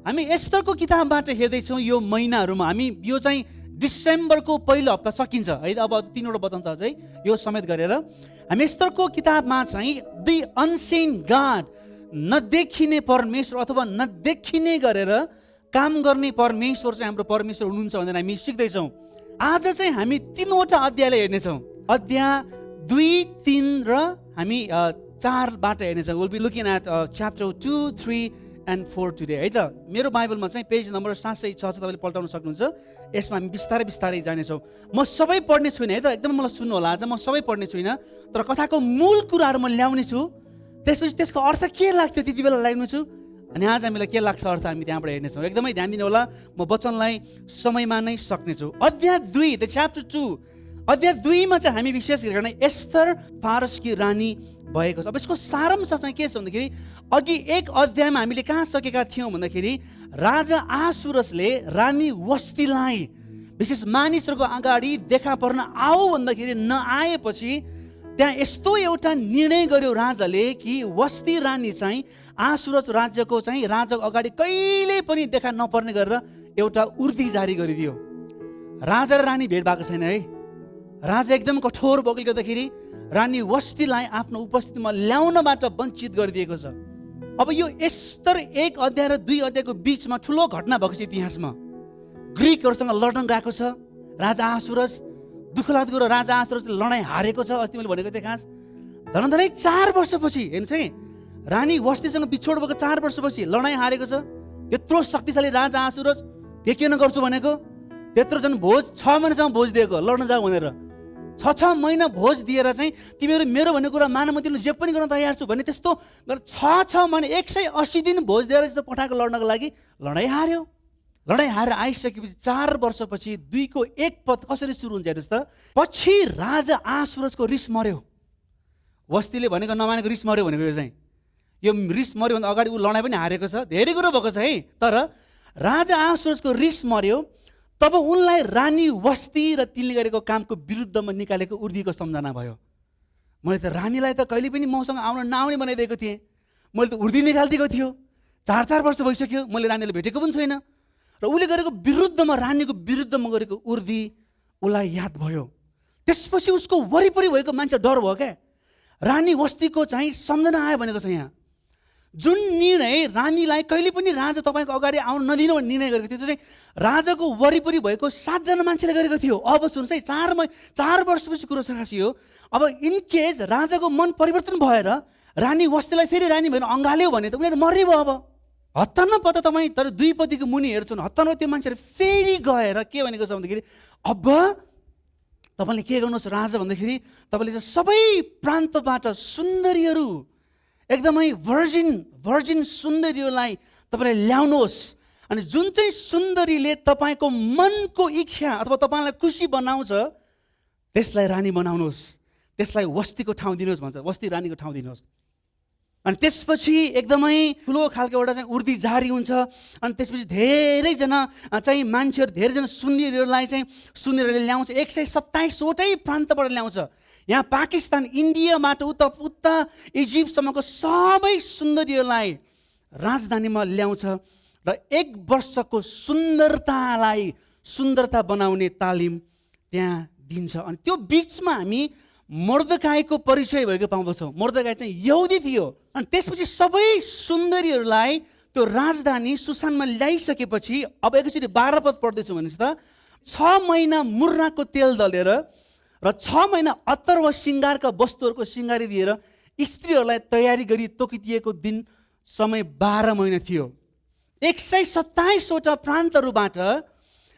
हामी एस्टरको किताबबाट हेर्दैछौँ यो महिनाहरूमा। हामी यो चाहिँ डिसेम्बरको पहिलो हप्ता सकिन्छ है, अब 3वटा वचन छ अझै यो समेत गरेर हामी एस्टरको किताबमा चाहिँ द अनसिन गॉड, नदेखिने परमेश्वर अथवा नदेखिने गरेर काम गर्ने परमेश्वर चाहिँ हाम्रो परमेश्वर हुनुहुन्छ भनेर हामी सिक्दैछौँ। आज चाहिँ हामी 3वटा अध्यायलाई हेर्नेछौँ, अध्याय 2, 3 र हामी 4बाट हेर्नेछौँ। Will be looking at chapter 2, 3 and 4 today है त। मेरो बाइबलमा चाहिँ पेज नम्बर 706 छ, तपाईँले पल्टाउन सक्नुहुन्छ। यसमा हामी बिस्तारै बिस्तारै जानेछौँ। म सबै पढ्ने छुइनँ है त, एकदम मलाई सुन्नु होला। आज म सबै पढ्ने छुइनँ, तर कथाको मूल कुराहरू म ल्याउने छु। त्यसपछि त्यसको अर्थ के लाग्थ्यो त्यति बेला ल्याउने छु, अनि आज हामीलाई के लाग्छ अर्थ हामी त्यहाँबाट हेर्नेछौँ। एकदमै ध्यान दिनु होला, म वचनलाई समयमा नै सक्नेछु। अध्याय 2, द च्याप्टर 2, अध्याय 2 मा चाहिँ हामी विशेष गरेर एस्तर फारसकी रानी भएको छ। अब यसको सारांश चाहिँ के छ भन्दाखेरि, अघि एक अध्यायमा हामीले कहाँ सकेका थियौँ भन्दाखेरि राजा आहासुरसले रानी वस्तीलाई विशेष मानिसहरूको अगाडि देखा पर्न आऊ भन्दाखेरि नआएपछि त्यहाँ यस्तो एउटा निर्णय गर्यो राजाले कि वस्ती रानी चाहिँ आहासुरस राज्यको चाहिँ राजाको अगाडि कहिले पनि देखा नपर्ने गरेर एउटा उर्दी जारी गरिदियो। राजा र रानी भेट भएको छैन है। राजा एकदम कठोर भएकोले गर्दाखेरि रानी वस्तीलाई आफ्नो उपस्थितिमा ल्याउनबाट वञ्चित गरिदिएको छ। अब यो एस्तर 1 अध्याय र 2 अध्यायको बिचमा ठुलो घटना भएको छ इतिहासमा। ग्रिकहरूसँग लड्न गएको छ राजा आहासुरस। दुःखलाग्दो कुरो, राजा आहासुरसले लडाइँ हारेको छ। अस्ति मैले भनेको थिएँ खास धनधनै 4 वर्षपछि हेर्नुहोस् है, रानी वस्तीसँग बिछोड भएको 4 वर्षपछि लडाइँ हारेको छ। त्यत्रो शक्तिशाली राजा आहासुरस के गर्छु भनेको, त्यत्रो झन् भोज 6 महिनासम्म भोज दिएको लड्न जाऊ भनेर। 6 महिना भोज दिएर चाहिँ तिमीहरू मेरो भन्ने कुरा मान, म तिमीले जे पनि गर्न तयार छु भने त्यस्तो 6 महिना 180 दिन भोज दिएर जस्तो पठाएको लड्नको लागि लडाइँ हार्यो। लडाइँ हारेर आइसकेपछि 4 वर्षपछि 2 को 1 पद कसरी सुरु हुन्छ हेर्नुहोस् त। पछि राजा आहासुरसको रिस मर्यो। वस्तीले भनेको नमानेको रिस मर्यो भनेको यो चाहिँ, यो रिस मर्यो भन्दा अगाडि ऊ लडाइँ पनि हारेको छ, धेरै कुरो भएको छ है। तर राजा आहासुरसको रिस मर्यो, तब उनलाई रानी वस्ती र तिनले गरेको कामको विरुद्धमा निकालेको उर्दीको सम्झना भयो। मैले त रानीलाई त कहिले पनि मसँग आउन नआउने बनाइदिएको थिएँ, मैले त उर्दी निकालिदिएको थियो। 4 वर्ष भइसक्यो, मैले रानीलाई भेटेको पनि छैन। र उसले गरेको विरुद्धमा, रानीको विरुद्धमा गरेको उर्दी उसलाई याद भयो। त्यसपछि उसको वरिपरि भएको मान्छे डर भयो क्या। रानी वस्तीको चाहिँ सम्झना आयो भनेको छ यहाँ। जुन निर्णय रानीलाई कहिले पनि राजा तपाईँको अगाडि आउन नदिनु भन्ने निर्णय गरेको थियो, त्यो चाहिँ राजाको वरिपरि भएको 7 जना मान्छेले गरेको थियो। अब सुन्नुहोस् है, 4 वर्षपछि कुरो सकासियो। अब इन केस राजाको मन परिवर्तन भएर रानी वस्तीलाई फेरि रानी भएर अँगाल्यो भने त उनीहरू मर्ने भयो। अब हत्ता नपत्ता तपाईँ तर 2 पतिको मुनि हेर्छन्, हत्ता न त्यो मान्छेले फेरि गएर के भनेको छ भन्दाखेरि, अब तपाईँले के गर्नुहोस् राजा भन्दाखेरि, तपाईँले चाहिँ सबै प्रान्तबाट सुन्दरीहरू एकदमै भर्जिन सुन्दरीलाई तपाईँले ल्याउनुहोस्। अनि जुन चाहिँ सुन्दरीले तपाईँको मनको इच्छा अथवा तपाईँलाई खुसी बनाउँछ त्यसलाई रानी बनाउनुहोस्, त्यसलाई वस्तीको ठाउँ दिनुहोस् भन्छ, वस्ती रानीको ठाउँ दिनुहोस्। अनि त्यसपछि एकदमै ठुलो खालको एउटा चाहिँ उर्दी जारी हुन्छ। अनि त्यसपछि धेरैजना चाहिँ मान्छेहरू, धेरैजना सुन्दरीहरूलाई चाहिँ सुन्दरीहरूले ल्याउँछ। 127 वटै प्रान्तबाट ल्याउँछ। यहाँ पाकिस्तान, इन्डियाबाट उता इजिप्टसम्मको सबै सुन्दरीहरूलाई राजधानीमा ल्याउँछ र 1 वर्षको सुन्दरता बनाउने तालिम त्यहाँ दिन्छ। अनि त्यो बिचमा हामी मर्दकाईको परिचय भएको पाउँदछौँ। मर्दकाई चाहिँ यहुदी थियो। अनि त्यसपछि सबै सुन्दरीहरूलाई त्यो राजधानी सुसानमा ल्याइसकेपछि अब एकचोटि 12 पद पढ्दैछु भनेपछि त 6 महिना मुर्राको तेल दलेर र 6 महिना अत्तर वा सिँगारका वस्तुहरूको सिँगारी दिएर स्त्रीहरूलाई तयारी गरी तोकिदिएको दिन समय 12 महिना थियो। 127 वटा प्रान्तहरूबाट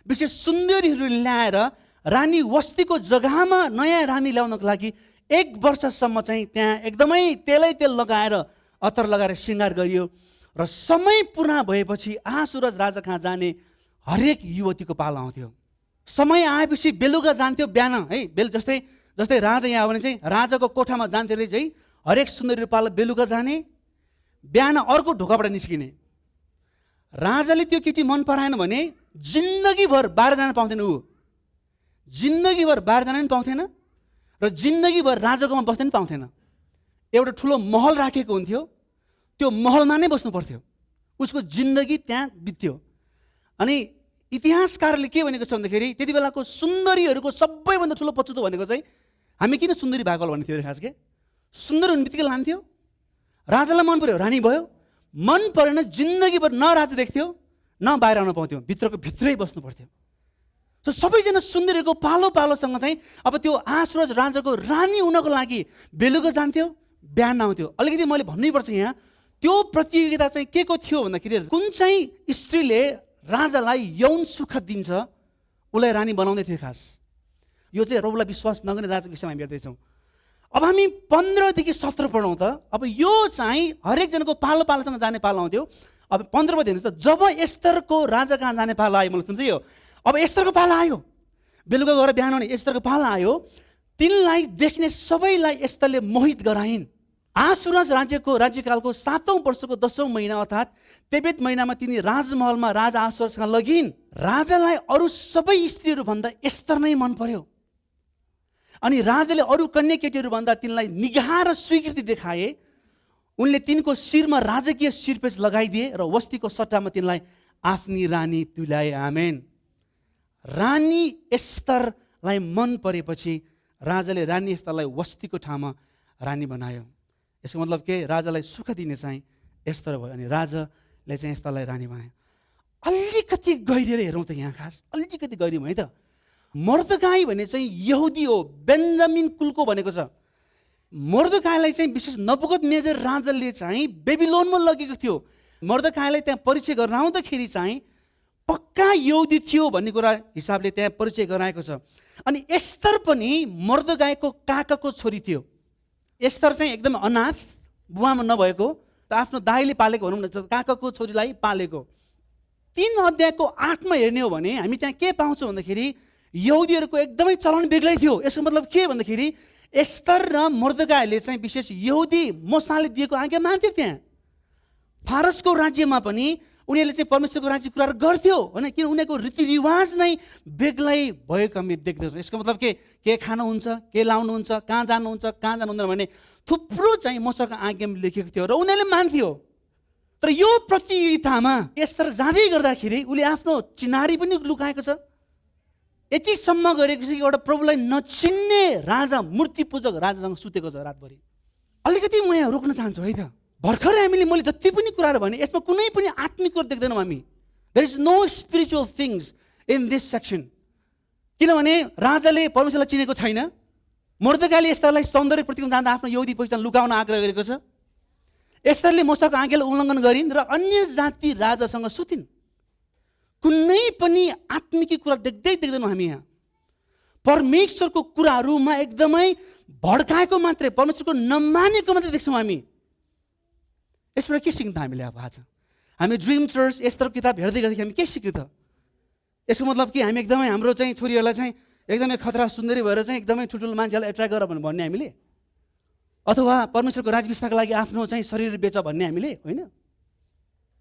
विशेष सुन्दरीहरू ल्याएर रानी वस्तीको जग्गामा नयाँ रानी ल्याउनको लागि 1 वर्षसम्म चाहिँ त्यहाँ एकदमै तेल लगाएर अत्तर लगाएर सिँगार गरियो। र समय पुरा भएपछि आहासुरस राजा कहाँ जाने हरेक युवतीको पालो आउँथ्यो। समय आएपछि बेलुका जान्थ्यो बिहान है, जस्तै राजा यहाँ भने चाहिँ राजाको कोठामा जान्थ्यो अरे चाहिँ हरेक सुन्दरी पालो बेलुका जाने, बिहान अर्को ढोकाबाट निस्किने। राजाले त्यो केटी मन पराएन भने जिन्दगीभर 12 जना पाउँथेन। ऊ जिन्दगीभर 12 जना पनि पाउँथेन र जिन्दगीभर राजाकोमा बस्न पनि पाउँथेन। एउटा ठुलो महल राखेको हुन्थ्यो, त्यो महलमा नै बस्नु पर्थ्यो। उसको जिन्दगी त्यहाँ बित्यो। अनि इतिहासकारले के भनेको छ भन्दाखेरि त्यति बेलाको सुन्दरीहरूको सबैभन्दा ठुलो पछुतो भनेको चाहिँ हामी किन सुन्दरी भएको भन्ने थियो खास के। सुन्दर हुने बित्तिकै लान्थ्यो, राजालाई मन पर्यो रानी भयो, मन परेन जिन्दगीभर न राजा देख्थ्यो न बाहिर आउन पाउँथ्यो, भित्रको भित्रै बस्नु पर्थ्यो। सो सबैजना सुन्दरीको पालो पालोसँग चाहिँ अब त्यो आश्वज राजाको रानी हुनको लागि बेलुका जान्थ्यो, बिहान आउँथ्यो। अलिकति मैले भन्नैपर्छ यहाँ, त्यो प्रतियोगिता चाहिँ के को थियो भन्दाखेरि कुन चाहिँ स्त्रीले राजालाई यौन सुख दिन्छ उसलाई रानी बनाउँदै थियो खास। यो चाहिँ रौला विश्वास नगर्ने राजाको विषयमा हामी हेर्दैछौँ। अब हामी 15 देखि 17 पढौँ त। अब यो चाहिँ हरेकजनाको पालो पालोसँग जाने पालो आउँथ्यो। अब 15 मा हेर्नुहोस् त, जब एस्तरको राजा कहाँ जाने पालो आयो, मलाई सुन्छ यो। अब एस्तरको पालो आयो, बेलुका गएर बिहान आउने एस्तरको पालो आयो। तिनलाई देख्ने सबैलाई एस्तरले मोहित गराइन्। आसुरस राज्यकालको 7औं वर्षको 10औं महिना अर्थात् तेबेत महिनामा तिनी राजमहलमा राजा आसुरससँग लगिन्। राजालाई अरू सबै स्त्रीहरू भन्दा एस्तर नै मन पर्यो। अनि राजाले अरू कन्या केटीहरू भन्दा तिनलाई निगाह र स्वीकृति देखाए। उनले तिनको शिरमा राजकीय शिरपेच लगाइदिए र वस्तीको सट्टामा तिनलाई आफ्नी रानी तुल्याए। आमेन। रानी एस्तरलाई मन परेपछि राजाले रानी एस्तरलाई वस्तीको ठाउँमा रानी बनायो। यसको मतलब के, राजालाई सुख दिने चाहिँ एस्तर भयो अनि राजाले चाहिँ एस्तरलाई रानी बनायो। अलिकति गहिरिएर हेरौँ त यहाँ खास, अलिकति गहिरियौँ है त। मर्दकाई भन्ने चाहिँ यहुदी हो, बेन्जामिन कुलको भनेको छ। मर्दकाईलाई चाहिँ विशेष नबुकदनेजर राजाले चाहिँ बेबिलोनमा लगेको थियो। मर्दकाईलाई त्यहाँ परिचय गर्न आउँदाखेरि चाहिँ पक्का यहुदी थियो भन्ने कुरा हिसाबले त्यहाँ परिचय गराएको छ। अनि एस्तर पनि मर्दकाईको काकाको छोरी थियो। एस्तर चाहिँ एकदम अनाथ, बुवामा नभएको, त आफ्नो दाइले पालेको भनौँ न, काकाको छोरीलाई पालेको। 3 अध्यायको 8 मा हेर्ने हो भने हामी त्यहाँ के पाउँछौँ भन्दाखेरि यहुदीहरूको एकदमै चलन बेग्लै थियो। यसको मतलब के भन्दाखेरि एस्तर र मर्दकाईले चाहिँ विशेष यहुदी मोसाले दिएको आज्ञा मान्थ्यो। त्यहाँ फारसको राज्यमा पनि उनीहरूले चाहिँ परमेश्वरको राज्य कुराहरू गर्थ्यो होइन, किन उनीहरूको रीतिरिवाज नै बेग्लै भएको हामी देख्दछौँ। यसको मतलब के खानुहुन्छ, के लाउनुहुन्छ, कहाँ जानुहुन्छ, कहाँ जानुहुँदैन भन्ने थुप्रो चाहिँ मोसाको आज्ञामा लेखेको थियो र उनीहरूले मान्थ्यो। तर यो प्रतियोगितामा एस्तर जाँदै गर्दाखेरि उसले आफ्नो चिनारी पनि लुकाएको छ। यतिसम्म गरेको छ कि एउटा प्रभुलाई नचिन्ने राजा, मूर्ति पूजक राजासँग सुतेको छ रातभरि। अलिकति म यहाँ रोक्न चाहन्छु है त। भर्खरै मैले जति पनि कुराहरू भने यसमा कुनै पनि आत्मिक कुरा देख्दैनौँ हामी। There is no spiritual things in this section. किनभने राजाले परमेश्वरलाई चिनेको छैन। मर्दकाईले एस्तरलाई सौन्दर्य प्रतिमा जाँदा आफ्नो यहुदी पहिचान लुकाउन आग्रह गरेको छ। एस्तरले मोसाको आज्ञालाई उल्लङ्घन गरिन् र अन्य जाति राजासँग सुतिन्। कुनै पनि आत्मिक कुरा देख्दैनौँ हामी यहाँ। परमेश्वरको कुराहरूमा एकदमै भड्काएको मात्रै, परमेश्वरको नमानेको मात्रै देख्छौँ हामी। यसबाट के सिक्नु त हामीले? अब आज हामी ड्रिम चर्च एस्तर किताब हेर्दै गर्दाखेरि हामी के सिक्नु त? यसको मतलब कि हामी एकदमै हाम्रो चाहिँ छोरीहरूलाई चाहिँ एकदमै खतरा सुन्दरी भएर चाहिँ एकदमै ठुल्ठुलो मान्छेहरूलाई एट्र्याक्ट गर भन्ने हामीले, अथवा परमेश्वरको राजविस्तारको लागि आफ्नो चाहिँ शरीर बेच भन्ने हामीले होइन,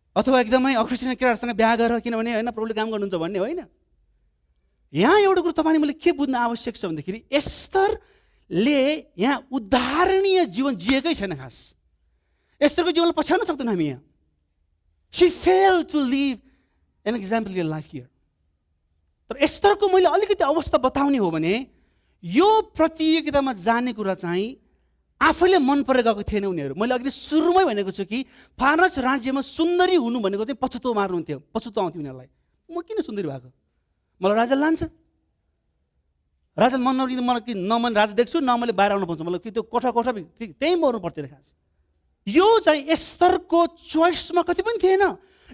अथवा एकदमै अक्रिस्चियन केटाहरूसँग बिहा गर किनभने होइन प्रभुले काम गर्नुहुन्छ भन्ने होइन। यहाँ एउटा कुरो तपाईँले मैले के बुझ्न आवश्यक छ भन्दाखेरि एस्तरले यहाँ उदाहरणीय जीवन जिएकै छैन खास। एस्तरको जीवनलाई पछ्याउन सक्दैनौँ हामी यहाँ। She fail to live an example life here. तर एस्तरको मैले अलिकति अवस्था बताउने हो भने यो प्रतियोगितामा जाने कुरा चाहिँ आफैले मन परेर गएको थिएन उनीहरू। मैले अघि सुरुमै भनेको छु कि फारस राज्यमा सुन्दरी हुनु भनेको चाहिँ पछुतो मार्नुहुन्थ्यो, पछुतो आउँथ्यो उनीहरूलाई। म किन सुन्दरी भएको, मलाई राजा लान्छ, राजा मन नलिँदा मलाई कि न मैले राजा देख्छु न मैले बाहिर आउनु पाउँछु, मलाई कि त्यो कोठा त्यहीँ मर्नु पर्थ्यो खास। यो चाहिँ एस्तरको चोइसमा कति पनि थिएन,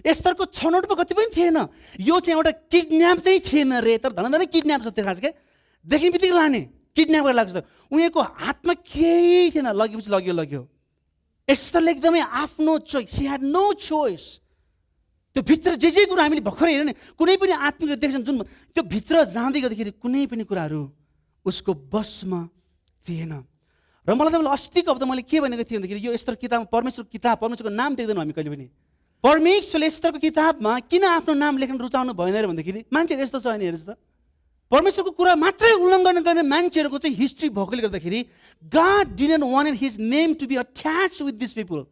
एस्तरको छनौटमा कति पनि थिएन। यो चाहिँ एउटा किडन्याप चाहिँ थिएन रे, तर धनधनै किडन्याप छ त्यो खास के। देख्ने बित्तिकै लाने, किडन्याप गरेर लाग्छ। उनीहरूको हातमा केही थिएन, लगेपछि लग्यो। एस्तरले एकदमै आफ्नो choice, she had no choice. त्यो भित्र जे कुरा हामीले भर्खरै हेर्यो नि, कुनै पनि आत्मिक देख्छन् जुन त्यो भित्र जाँदै गर्दाखेरि कुनै पनि कुराहरू उसको बसमा थिएन। र मलाई तपाईँले अस्तिको हप्ता मैले के भनेको थिएँ भन्दाखेरि यो एस्तर किताबमा परमेश्वरको नाम देख्दैनौँ हामी कहिले पनि। परमेश्वरले एस्तरको किताबमा किन आफ्नो नाम लेख्न रुचाउनु भएन र भन्दाखेरि मान्छेहरू यस्तो छ नि, हेर्नुहोस् त, परमेश्वरको कुरा मात्रै उल्लङ्घन गर्ने मान्छेहरूको चाहिँ हिस्ट्री भएकोले गर्दाखेरि God didn't want his name to be attached with these people.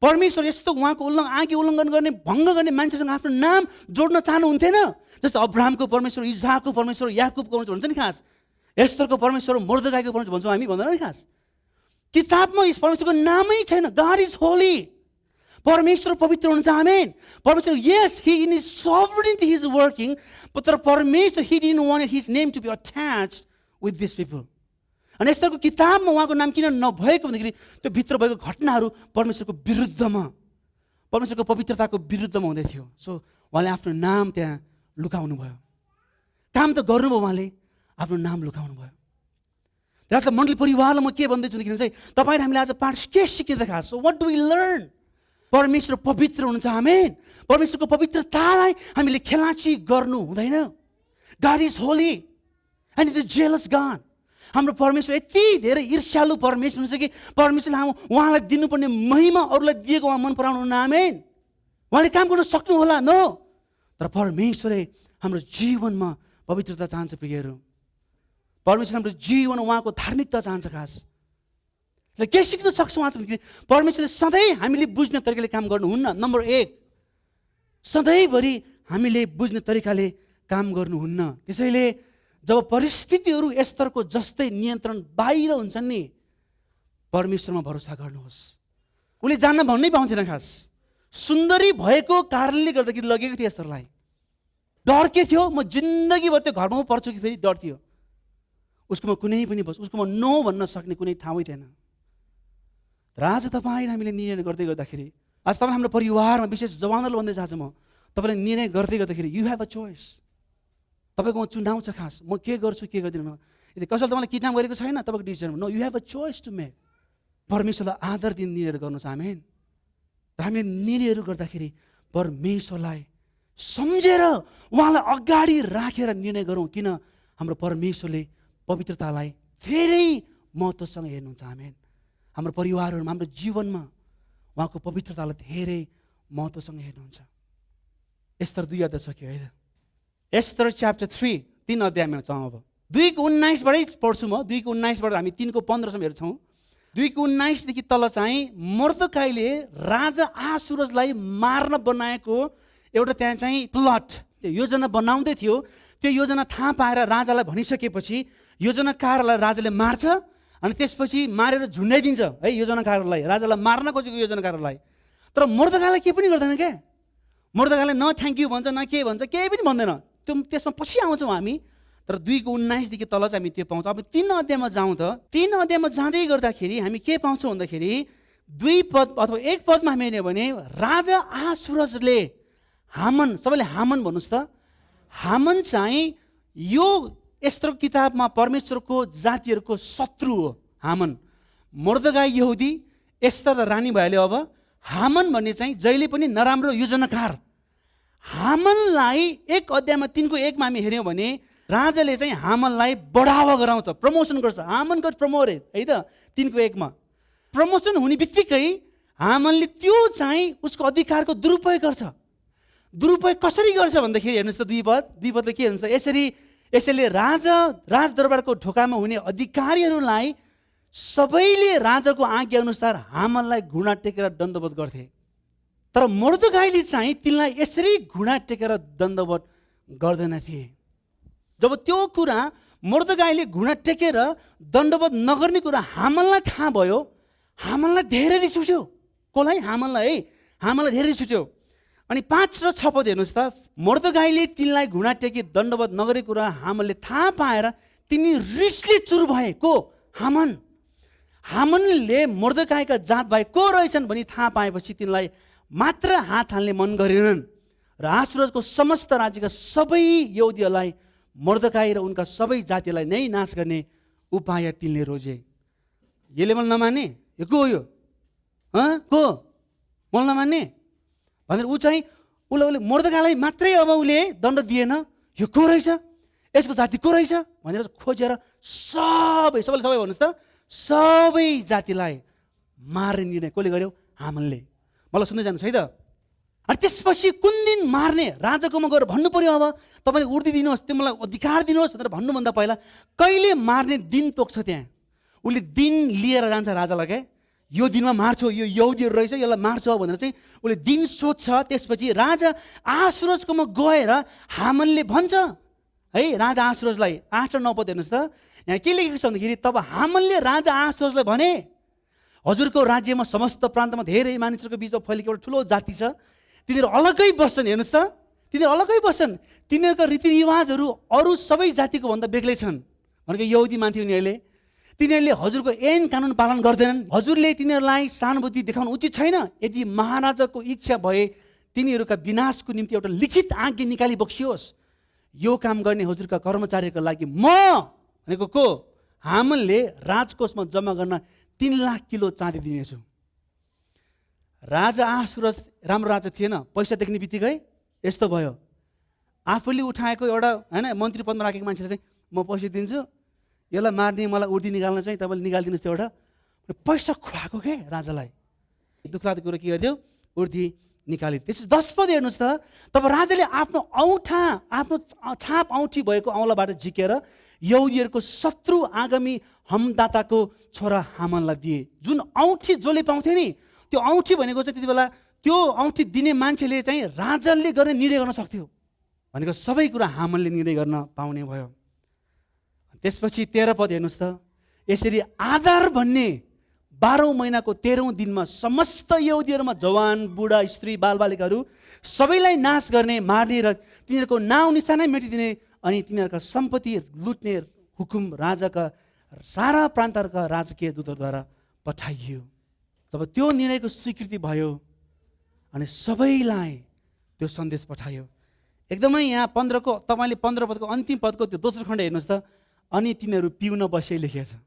परमेश्वर यस्तो उहाँको आज्ञा उल्लङ्घन गर्ने भङ्ग गर्ने मान्छेसँग आफ्नो नाम जोड्न चाहनुहुन्थेन। जस्तो अब्राहमको परमेश्वर, इसाकको परमेश्वर, याकुबको परमेश्वर भन्छ नि खास, एस्तरको परमेश्वर, मोर्देखाईको परमेश्वर भन्छौँ हामी, भन्दैन नि खास। किताबमा यस परमेश्वरको नामै छैन। God is holy. परमेश्वर पवित्र हुनुहुन्छ। आमेन। परमेश्वर, yes, he in his sovereignty he is working, but तर परमेश्वर he didn't want his name to be attached with this people. अनि यस्तोको किताबमा उहाँको नाम किन नभएको भन्दाखेरि त्यो भित्र भएको घटनाहरू परमेश्वरको विरुद्धमा, परमेश्वरको पवित्रताको विरुद्धमा हुँदै थियो। सो उहाँले आफ्नो नाम त्यहाँ लुकाउनु भयो। काम त गर्नुभयो, उहाँले आफ्नो नाम लुकाउनु भयो। त्यसलाई मण्डली परिवारलाई म के भन्दैछु भन्दाखेरि चाहिँ तपाईँ र हामीले आज पाठ के सिकिँदै खास। So what do we learn? परमेश्वर पवित्र हुनुहुन्छ। आमेन। परमेश्वरको पवित्रतालाई हामीले खेलाची गर्नु हुँदैन। God is Holi and it is jealous God. हाम्रो परमेश्वर यति धेरै ईर्ष्यालु परमेश्वर हुन्छ कि परमेश्वरले उहाँलाई दिनुपर्ने महिमा अरूलाई दिएको उहाँ मन पराउनु हुन्न। आमेन। उहाँले काम गर्न सक्नु होला, नो, तर परमेश्वरले हाम्रो जीवनमा पवित्रता चाहन्छ। प्रियहरू, परमेश्वर हाम्रो जीवन उहाँको धार्मिकता चाहन्छ। खास के सिक्न सक्छौँ आज भन्दाखेरि परमेश्वरले सधैँ हामीले बुझ्ने तरिकाले काम गर्नुहुन्न। नम्बर 1, सधैँभरि हामीले बुझ्ने तरिकाले काम गर्नुहुन्न। त्यसैले जब परिस्थितिहरू स्तरको जस्तै नियन्त्रण बाहिर हुन्छन् नि, परमेश्वरमा भरोसा गर्नुहोस्। उसले जान्न भन्नै पाउँथेन। खास सुन्दरी भएको कारणले गर्दाखेरि लगेको थियो स्तरलाई। डर के थियो? म जिन्दगीभर त्यो घरमा पर्छु कि फेरि डर थियो। उसकोमा कुनै पनि उसकोमा नो भन्न सक्ने कुनै ठाउँै थिएन। र आज तपाईँ हामीले निर्णय गर्दै गर्दाखेरि, आज तपाईँ हाम्रो परिवारमा विशेष जवानहरू भन्दै आज म तपाईँले निर्णय गर्दै गर्दाखेरि यु हेभ अ चोइस। तपाईँको चुनाव छ। खास म के गर्छु के गर्दिनँ। यदि कसैले तपाईँलाई किडन्याप गरेको छैन, तपाईँको decision no, you have a choice to make. परमेश्वरलाई आदर दिने निर्णय गर्नु छ। आमेन। र हामीले निर्णयहरू गर्दाखेरि परमेश्वरलाई सम्झेर उहाँलाई अगाडि राखेर निर्णय गरौँ। किन? हाम्रो परमेश्वरले पवित्रतालाई धेरै महत्त्वसँग हेर्नुहुन्छ। आमेन। हाम्रो परिवारहरूमा, हाम्रो जीवनमा उहाँको पवित्रतालाई धेरै महत्त्वसँग हेर्नुहुन्छ। एस्तर 2 अध्याय सक्यो है त। एस्तर च्याप्टर 3 अध्यायमा छौँ। अब 2:19 पढ्छु म। 2:19 हामी 3:15 हेर्छौँ। 2:19 तल चाहिँ मोर्देखाईले राजा आहासुरसलाई मार्न बनाएको एउटा त्यहाँ चाहिँ प्लट, त्यो योजना बनाउँदै थियो। त्यो योजना थाहा पाएर राजालाई भनिसकेपछि योजनाकारलाई राजाले मार्छ अनि त्यसपछि मारेर झुन्डाइदिन्छ है योजनाकारलाई, राजालाई मार्न खोजेको योजनाकारलाई। तर मोर्देखाईले के पनि गर्दैन क्या। मोर्देखाईले न थ्याङ्क यू भन्छ, न के भन्छ, केही पनि भन्दैन। त्यो त्यसमा पछि आउँछौँ हामी। तर 2:19 तल चाहिँ हामी त्यो पाउँछौँ। अब 3 अध्यायमा जाउँ त। 3 अध्यायमा जाँदै गर्दाखेरि हामी के पाउँछौँ भन्दाखेरि 2 पद अथवा 1 पदमा हामी हेर्ने भने राजा आहासुरसले हामन, सबैले हामन भन्नुहोस् त, हामन चाहिँ यो एस्तर किताबमा परमेश्वरको जातिहरूको शत्रु हो। हामन, मोर्देखाई यहुदी, एस्तर त रानी भइहाल्यो। अब हामन भन्ने चाहिँ जहिले पनि नराम्रो योजनाकार। हामनलाई 1 अध्यायमा 3:1 हामी हेऱ्यौँ भने राजाले चाहिँ हामनलाई बढावा गराउँछ, प्रमोसन गर्छ। हामन गट प्रमोटेड है त। 3:1 प्रमोसन हुने बित्तिकै हामनले त्यो चाहिँ उसको अधिकारको दुरुपयोग गर्छ। दुरुपयोग कसरी गर्छ भन्दाखेरि हेर्नुहोस् त 2 पदले के हुन्छ, यसैले राजदरबारको ढोकामा हुने अधिकारीहरूलाई सबैले राजाको आज्ञा अनुसार हामनलाई घुँडा टेकेर दण्डवत गर्थे। तर मोर्देखाईले चाहिँ तिनलाई यसरी घुँडा टेकेर दण्डवत गर्दैन थिए। जब त्यो कुरा मोर्देखाईले घुँडा टेकेर दण्डवत नगर्ने कुरा हामनलाई थाहा भयो, हामनलाई धेरै रिस उठ्यो। कसलाई? हामनलाई है। हामनलाई धेरै रिस उठ्यो। अनि 5 र 6 पद हेर्नुहोस् त। मोर्देखाईले तिनलाई घुँडा टेकी दण्डवत नगरेको कुरा हामनले थाहा पाएर तिनी रिसले चुर भए। को? हामन। हामनले मोर्देखाईका जात भाइ को रहेछन् भनी थाहा पाएपछि तिनलाई मात्र हात हाल्ने मन गरेनन् र आहासुरसको समस्त राज्यका सबै यहुदीहरूलाई मोर्देखाई र उनका सबै जातिलाई नै नाश गर्ने उपाय तिनले रोजे। यसले मलाई नमान्ने, यो को हो? यो को मलाई नमान्ने भनेर ऊ चाहिँ उसले मोर्देखाईलाई मात्रै अब उसले दण्ड दिएन। यो को रहेछ, यसको जाति को रहेछ भनेर खोजेर सबैले भन्नुहोस् त, सबै जातिलाई मार्ने निर्णय कसले गर्यो? हामनले। मलाई सुन्दै जानुहोस् है त। अनि त्यसपछि कुन दिन मार्ने राजाकोमा गएर भन्नु पर्यो। अब तपाईँले उर्दी दिनुहोस्, त्यो मलाई अधिकार दिनुहोस् भनेर भन्नुभन्दा पहिला कहिले मार्ने दिन तोक्छ। त्यहाँ उसले दिन लिएर जान्छ राजालाई। क्या यो दिनमा मार्छौ, यो यहुदीहरू रहेछ, यसलाई मार्छ भनेर चाहिँ उसले दिन सोध्छ। त्यसपछि राजा आहासुरजकोमा गएर हामनले भन्छ है राजा आहासुरजलाई। 8 र 9 पद हेर्नुहोस् त, यहाँ के लेखेको छ भन्दाखेरि तब हामनले राजा आहासुरजलाई भने हजुरको राज्यमा समस्त प्रान्तमा धेरै मानिसहरूको बिचमा फैलिएको एउटा ठुलो जाति छ, तिनीहरू अलग्गै बस्छन्। हेर्नुहोस् त, तिनीहरू अलग्गै बस्छन्, तिनीहरूका रीतिरिवाजहरू अरू सबै जातिको भन्दा बेग्लै छन्। भनेको यहुदी मान्थे उनीहरूले। तिनीहरूले हजुरको ऐन कानुन पालन गर्दैनन्। हजुरले तिनीहरूलाई सहानुभूति देखाउनु उचित छैन। यदि महाराजाको इच्छा भए तिनीहरूका विनाशको निम्ति एउटा लिखित आज्ञा निकाली बक्सियोस्। यो काम गर्ने हजुरका कर्मचारीका लागि म भनेको को हामनले राजकोषमा जम्मा गर्न 3 लाख किलो चाँदी दिनेछु। राजा आहासुरज राम्रो राजा थिएन। पैसा देख्ने बित्तिकै यस्तो भयो, आफूले उठाएको एउटा होइन मन्त्री पदमा राखेको मान्छेले चाहिँ म पैसा दिन्छु, यसलाई मार्ने मलाई उर्दी निकाल्न चाहिँ तपाईँले निकालिदिनुहोस्। त्यो एउटा पैसा खुवाएको के राजालाई। दुःख लाग्दो कुरो के गरिदियो, उर्दी निकालिदियो। त्यसपछि 10 पद हेर्नुहोस् त, तब राजाले आफ्नो छाप औँठी भएको औँलाबाट झिकेर यहुदीहरूको शत्रु आगामी हमदाताको छोरा हामनलाई दिए। जुन औँठी जसले पाउँथे नि, त्यो औँठी भनेको चाहिँ त्यति बेला त्यो औँठी दिने मान्छेले चाहिँ राजाले गर्ने निर्णय गर्न सक्थ्यो। भनेको सबै कुरा हामनले निर्णय गर्न पाउने भयो। त्यसपछि 13 पद हेर्नुहोस् त, यसरी आधार भन्ने 12औं महिनाको 13औं दिनमा समस्त यहुदीहरूमा जवान बुढा स्त्री बालबालिकाहरू सबैलाई नाश गर्ने, मार्ने र तिनीहरूको नाउँ निशानै मेटिदिने अनि तिनीहरूका सम्पत्ति लुट्ने हुकुम राजाका सारा प्रान्तहरूका राजकीय दूतहरूद्वारा पठाइयो। जब त्यो निर्णयको स्वीकृति भयो अनि सबैलाई त्यो सन्देश पठायो। एकदमै यहाँ 15 को तपाईँले 15 पदको अन्तिम पदको त्यो दोस्रो खण्ड हेर्नुहोस् त, अनि तिनीहरू पिउन बसे लेखेको छ।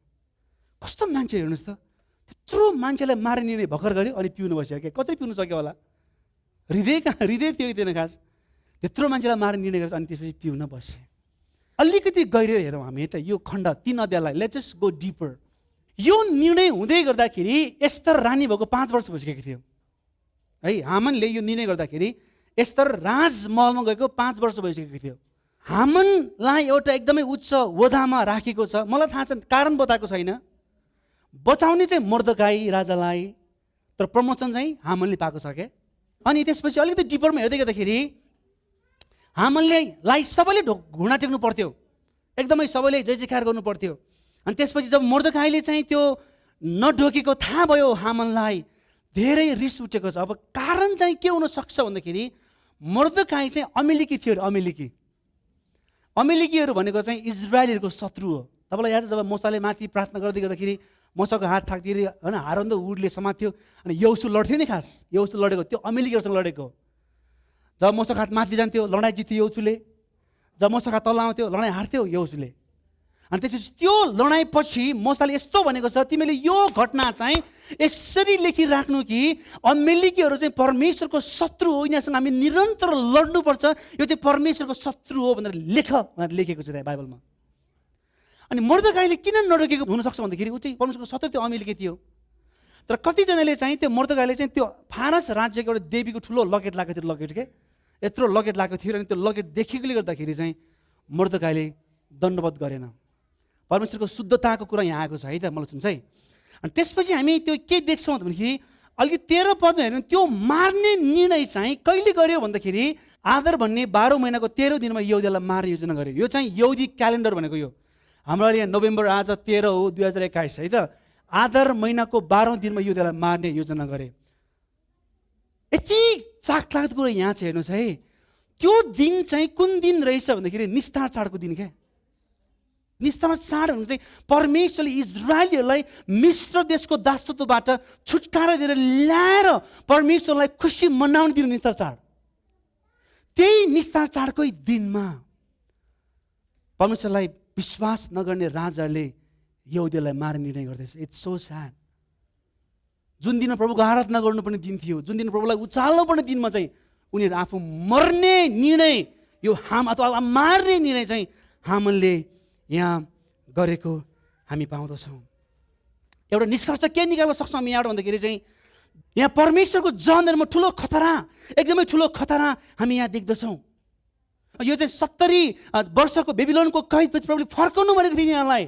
कस्तो मान्छे हेर्नुहोस् त, त्यत्रो मान्छेलाई मार्ने निर्णय भर्खर गर्यो अनि पिउन बस्यो। के कसरी पिउनु सक्यो होला, हृदय थियो खास। त्यत्रो मान्छेलाई मार्ने निर्णय गरेर अनि त्यसपछि पिउन बसे। अलिकति गहिरो हेरौँ हामी त यो खण्ड 3 अध्यायलाई। Let's just go deeper. यो निर्णय हुँदै गर्दाखेरि एस्तर रानी भएको 5 वर्ष भइसकेको थियो है। हामनले यो निर्णय गर्दाखेरि एस्तर राजमहलमा गएको 5 वर्ष भइसकेको थियो। हामनलाई एउटा एकदमै उच्च ओहदामा राखेको छ। मलाई थाहा छ कारण बताएको छैन। बचाउने चाहिँ मर्दकाई राजालाई, तर प्रमोसन चाहिँ हामनले पाएको छ के। अनि त्यसपछि अलिकति डिपरमा हेर्दै गर्दाखेरि हामनलाई सबैले घुँडा टेक्नु पर्थ्यो, एकदमै सबैले जय जयकार गर्नु पर्थ्यो। अनि त्यसपछि जब मर्दकाईले चाहिँ त्यो नढोकेको थाहा भयो हामनलाई, धेरै रिस उठेको छ। अब कारण चाहिँ के हुन सक्छ भन्दाखेरि मर्दकाई चाहिँ अमेरिकी थियो। अमेरिकीहरू भनेको चाहिँ इजरायलीहरूको शत्रु हो। तपाईँलाई याद छ जब मोसाले माथि प्रार्थना गर्दै गर्दाखेरि मोसाको हात थाक्दिएर होइन हारन्द उडले समात्थ्यो अनि यहोसु लड्थ्यो नि। खास यहोसु लडेको त्यो अमेरिकीहरूसँग लडेको। जब मोसाको हात माथि जान्थ्यो लडाइँ जित्थ्यो यहोसुले, जब मोसाको हात तल आउँथ्यो लडाइँ हार्थ्यो यहोसुले। अनि त्यसपछि त्यो लडाइँपछि मोसाले यस्तो भनेको छ, तिमीले यो घटना चाहिँ यसरी लेखिराख्नु कि अमेरिकीहरू चाहिँ परमेश्वरको शत्रु हो, यिनीहरूसँग हामी निरन्तर लड्नुपर्छ, यो चाहिँ परमेश्वरको शत्रु हो भनेर भनेर लेखेको छ त्यहाँ बाइबलमा। अनि मर्दकाईले किन नरोकेको हुनसक्छ भन्दाखेरि ऊ चाहिँ परमेश्वरको शत्रु त्यो अमेरिकी थियो। तर कतिजनाले चाहिँ त्यो मर्दकाईले चाहिँ त्यो फारस राज्यको एउटा देवीको ठुलो लकेट लगाएको थियो। लकेट के यत्रो लकेट लगाएको थियो अनि त्यो लकेट देखेकोले गर्दाखेरि चाहिँ मर्दकाईले दण्डवत गरेन। परमेश्वरको शुद्धताको कुरा यहाँ आएको छ है त। मलाई सुन्छ है। अनि त्यसपछि हामी त्यो के देख्छौँ भन्दाखेरि अलिकति 13 पदमा हेर्नु, त्यो मार्ने निर्णय चाहिँ कहिले गर्यो भन्दाखेरि आदर भन्ने 12औं महिनाको 13औं दिनमा यहुदीलाई मार्ने योजना गर्यो। यो चाहिँ यहुदी क्यालेन्डर भनेको यो हाम्रो अहिले नोभेम्बर आज 13 हो 2021 है त। आदर महिनाको 12औं दिनमा यहुदीलाई मार्ने योजना गरे। यति चाखलाग्दो कुरो यहाँ चाहिँ हेर्नुहोस् है। त्यो दिन चाहिँ कुन दिन रहेछ भन्दाखेरि निस्तार चाडको दिन क्या। निस्तार चाड भन्नु चाहिँ परमेश्वरले इजरायलीहरूलाई मिस्र देशको दासत्वबाट छुटकारा दिएर ल्याएर परमेश्वरलाई खुसी मनाउन दिनु निस्तार चाड। त्यही निस्तार चाडकै दिनमा परमेश्वरलाई विश्वास नगर्ने राजाले यहुदीलाई मार्ने निर्णय गर्दैछ। It's so sad. जुन दिनमा प्रभुको आराधना गर्नुपर्ने दिन थियो, जुन दिन प्रभुलाई उचाल्नुपर्ने दिनमा चाहिँ उनीहरू आफू मर्ने निर्णय यो अथवा मार्ने निर्णय चाहिँ हामनले यहाँ गरेको हामी पाउँदछौँ। एउटा निष्कर्ष के निकाल्न सक्छौँ हामी यहाँबाट भन्दाखेरि चाहिँ यहाँ परमेश्वरको जनहरूमा ठुलो खतरा, एकदमै ठुलो खतरा हामी यहाँ देख्दछौँ। यो चाहिँ 70 वर्षको बेबिलोनको कैदपछि प्रभुले फर्काउनु भनेको थियो यहाँलाई।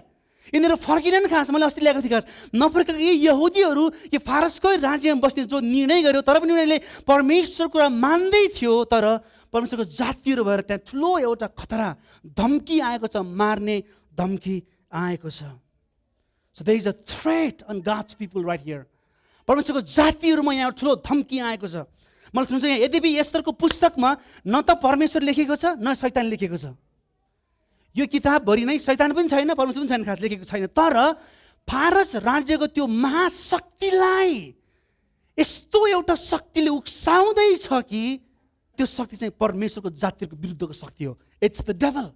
यिनीहरू फर्किँदैन खास। मैले अस्ति ल्याएको थिएँ खास, नफर्केको यी यहुदीहरू यो फारसकै राज्यमा बस्ने जो निर्णय गर्यो, तर पनि उनीहरूले परमेश्वरको कुरा मान्दै थियो, तर परमेश्वरको जातिहरू भएर त्यहाँ ठुलो एउटा खतरा धम्की आएको छ, मार्ने धम्की आएको छ। So there is a threat on God's people right here. परमेश्वरको जातिहरूमा यहाँ ठुलो धम्की आएको छ। मलाई सुन्छ यहाँ, यद्यपि एस्तरको पुस्तकमा न त परमेश्वर लेखेको छ न शैतान लेखेको छ। यो किताबभरि नै शैतान पनि छैन, परमेश्वर पनि छैन, खास लेखेको छैन। तर फारस राज्यको त्यो महाशक्तिलाई यस्तो एउटा शक्तिले उक्साउँदैछ कि त्यो शक्ति चाहिँ परमेश्वरको जातिहरूको विरुद्धको शक्ति हो। इट्स द डेभल,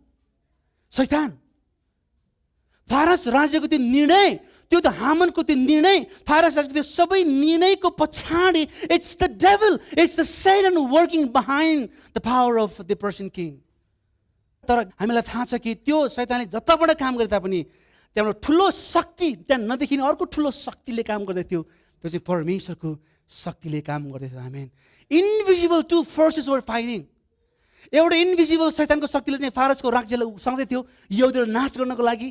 शैतान। फारस राज्यको त्यो निर्णय, त्यो त हामनको त्यो निर्णय, फारस राज्यको त्यो सबै निर्णयको पछाडि it's the डेभल, it's the Satan working behind the power of the person king. तर हामीलाई थाहा छ कि त्यो शैतानले जताबाट काम गरे तापनि त्यहाँबाट ठुलो शक्ति, त्यहाँ नदेखिने अर्को ठुलो शक्तिले काम गर्दै थियो, त्यो चाहिँ परमेश्वरको शक्तिले काम गर्दै थियो। आमेन। Invisible two forces were fighting. एउटा इन्भिजिबल शैतानको शक्तिले चाहिँ फारसको राज्यलाई उक्साउँदै थियो यहुदीलाई नाश गर्नको लागि।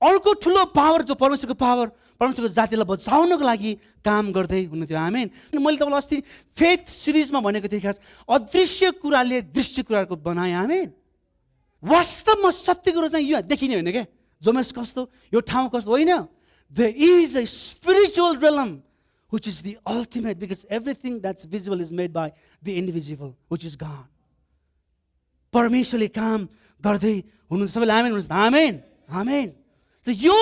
अर्को ठुलो पावर जो परमेश्वरको पावर, परमेश्वरको जातिलाई बचाउनको लागि काम गर्दै हुनुहुन्थ्यो। आमेन। मैले तपाईँलाई अस्ति फेथ सिरिजमा भनेको थिएँ खास, अदृश्य कुराले दृश्य कुराको बनाए। आमेन। वास्तवमा सत्य कुरो चाहिँ यो देखिने होइन क्या, जोमेस कस्तो, यो ठाउँ कस्तो होइन। There is a spiritual realm which is the ultimate, because everything that's visible is made by the invisible, which is God. परमेश्वरले काम गर्दै हुनुहुन्छ। सबैले आमेन भन्नुहोस्। आमेन, आमेन। त यो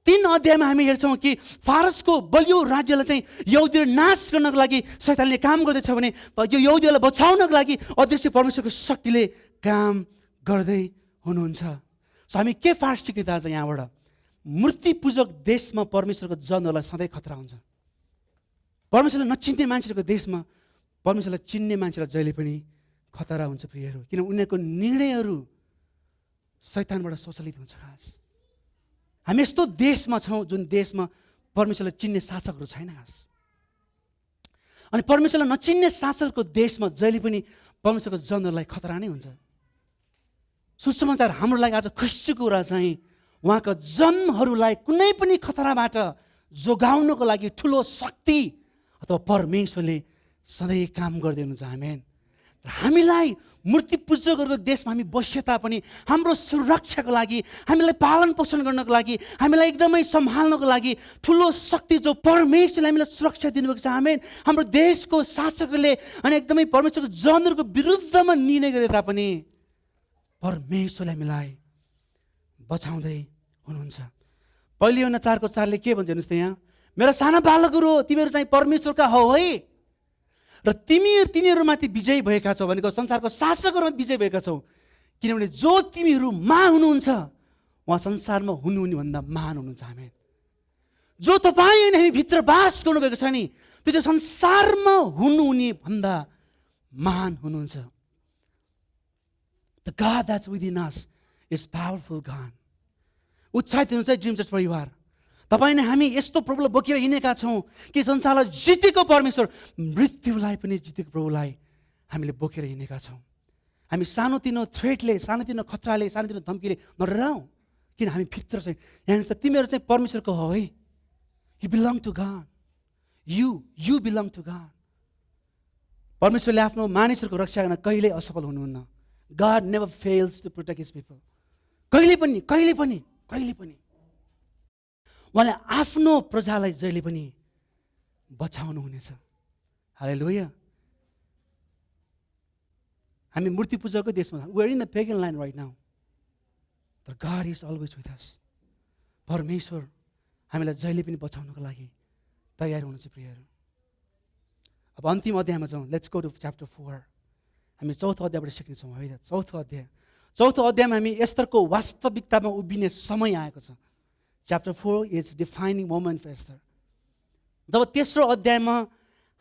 3 अध्यायमा हामी हेर्छौँ कि फारसको बलियो राज्यलाई चाहिँ यहुदीहरू नाश गर्नको लागि शैतानले काम गर्दैछ भने यो यहुदीहरूलाई बचाउनको लागि अदृश्य परमेश्वरको शक्तिले काम गर्दै हुनुहुन्छ। सो हामी के फारस सिक्ने त आज यहाँबाट? मूर्ति पूजक देशमा परमेश्वरको जनहरूलाई सधैँ खतरा हुन्छ। परमेश्वरलाई नचिन्ने मान्छेहरूको देशमा परमेश्वरलाई चिन्ने मान्छेलाई जहिले पनि खतरा हुन्छ प्रियहरू, किन उनीहरूको निर्णयहरू शैतानबाट सञ्चालित हुन्छ। खास हामी यस्तो देशमा छौँ जुन देशमा परमेश्वरलाई चिन्ने शासकहरू छैन खास। अनि परमेश्वरलाई नचिन्ने शासकको देशमा जहिले पनि परमेश्वरको जनहरूलाई खतरा नै हुन्छ। सुसमाचार हाम्रो लागि आज खुसीको कुरा चाहिँ उहाँका जनहरूलाई कुनै पनि खतराबाट जोगाउनको लागि ठुलो शक्ति अथवा परमेश्वरले सधैँ काम गर्दै हुनुहुन्छ। आमेन। हामीलाई मूर्ति पूजकहरूको देशमा हामी बसे तापनि हाम्रो सुरक्षाको लागि, हामीलाई पालन पोषण गर्नको लागि, हामीलाई एकदमै सम्हाल्नको लागि ठुलो शक्ति जो परमेश्वरले हामीलाई सुरक्षा दिनुभएको छ। आमेन। हाम्रो देशको शासकहरूले अनि एकदमै परमेश्वरको जनहरूको विरुद्धमा निर्णय गरे तापनि परमेश्वरले हामीलाई बचाउँदै हुनुहुन्छ। पहिलो योहन्ना 4:4 के भन्छ हेर्नुहोस् त यहाँ, मेरा साना बालकहरू तिमीहरू चाहिँ परमेश्वरका हौ है, र तिनीहरूमाथि विजयी भएका छौ भनेको संसारको शासकहरूमा विजयी भएका छौ, किनभने जो तिमीहरूमा हुनुहुन्छ उहाँ संसारमा हुनुहुने भन्दा महान हुनुहुन्छ। आमेन। जो तपाईँ अनि हामी भित्र बास गर्नुभएको छ नि, त्यो चाहिँ संसारमा हुनुहुने भन्दा महान हुनुहुन्छ। The God that's within us is powerful God. उत्साहित हुनुहुन्छ ड्रिम चर्च परिवार। तपाईँ नै हामी यस्तो प्रभुलाई बोकेर हिँडेका छौँ कि संसारलाई जितेको परमेश्वर, मृत्युलाई पनि जितेको प्रभुलाई हामीले बोकेर हिँडेका छौँ। हामी सानोतिनो थ्रेटले, सानोतिनो खतराले, सानोतिनो धम्कीले नडराउँ, किन हामी भित्र चाहिँ यहाँ तिमीहरू चाहिँ परमेश्वरको हो है। You belong to God. You belong to God. परमेश्वरले आफ्नो मानिसहरूको रक्षा गर्न कहिल्यै असफल हुनुहुन्न। God never fails to protect his people. कहिले पनि उहाँले आफ्नो प्रजालाई जहिले पनि बचाउनु हुनेछ। हालेलुया। हामी मूर्ति पूजाको देशमा, we are in the pagan land right now, but God is always with us. परमेश्वर हामीलाई जहिले पनि बचाउनको लागि तयार हुनुहुन्छ प्रियहरू। अब अन्तिम अध्यायमा जाउँ। Let's go to chapter 4। हामी चौथो अध्यायबाट सिक्नेछौँ है। चौथो अध्यायमा हामी एस्तरको वास्तविकतामा उभिने समय आएको छ। Chapter 4 is defining moment for Esther. जब तेस्रो अध्यायमा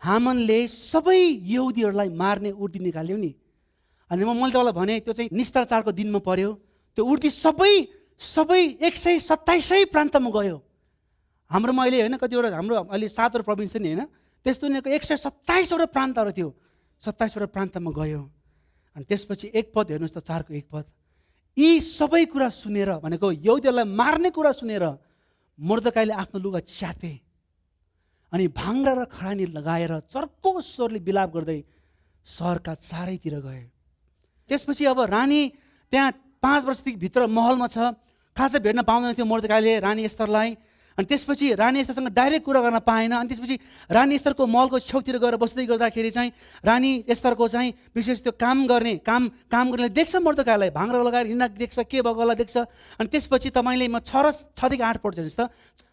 हामनले सबै यहुदीहरूलाई मार्ने उर्दी निकाल्यो नि, अनि मैले तपाईँलाई भने त्यो चाहिँ निस्तारचारको दिनमा पर्यो। त्यो उर्दी सबै 127 प्रान्तमा गयो। हाम्रोमा अहिले होइन कतिवटा, हाम्रो अहिले 7वटा प्रोभिन्स नि होइन, त्यस्तो उनीहरूको 127वटा प्रान्तहरू थियो, 27वटा प्रान्तमा गयो। अनि त्यसपछि एक पद हेर्नुहोस् त, 4को एक पद, यी सबै कुरा सुनेर भनेको यहुदीहरूलाई मार्ने कुरा सुनेर मोर्देकाईले आफ्नो लुगा च्याते अनि भाङ्रा र खरानी लगाएर चर्को स्वरले बिलाप गर्दै सहरका चारैतिर गए। त्यसपछि अब रानी त्यहाँ 5 वर्षदेखि भित्र महलमा छ, खासै भेट्न पाउँदैन थियो मोर्देकाईले रानी एस्तरलाई। अनि त्यसपछि रानी एस्तरसँग डाइरेक्ट कुरा गर्न पाएन। अनि त्यसपछि रानी एस्तरको महलको छेउतिर गएर बस्दै गर्दाखेरि चाहिँ रानी एस्तरको चाहिँ विशेष त्यो काम गर्नेले देख्छ मोर्देकाईलाई भाङ्रा लगाएर हिँड्न देख्छ, के भएको होला देख्छ। अनि त्यसपछि तपाईँले म 6देखि 8 पढ्छु हेर्नुहोस् त।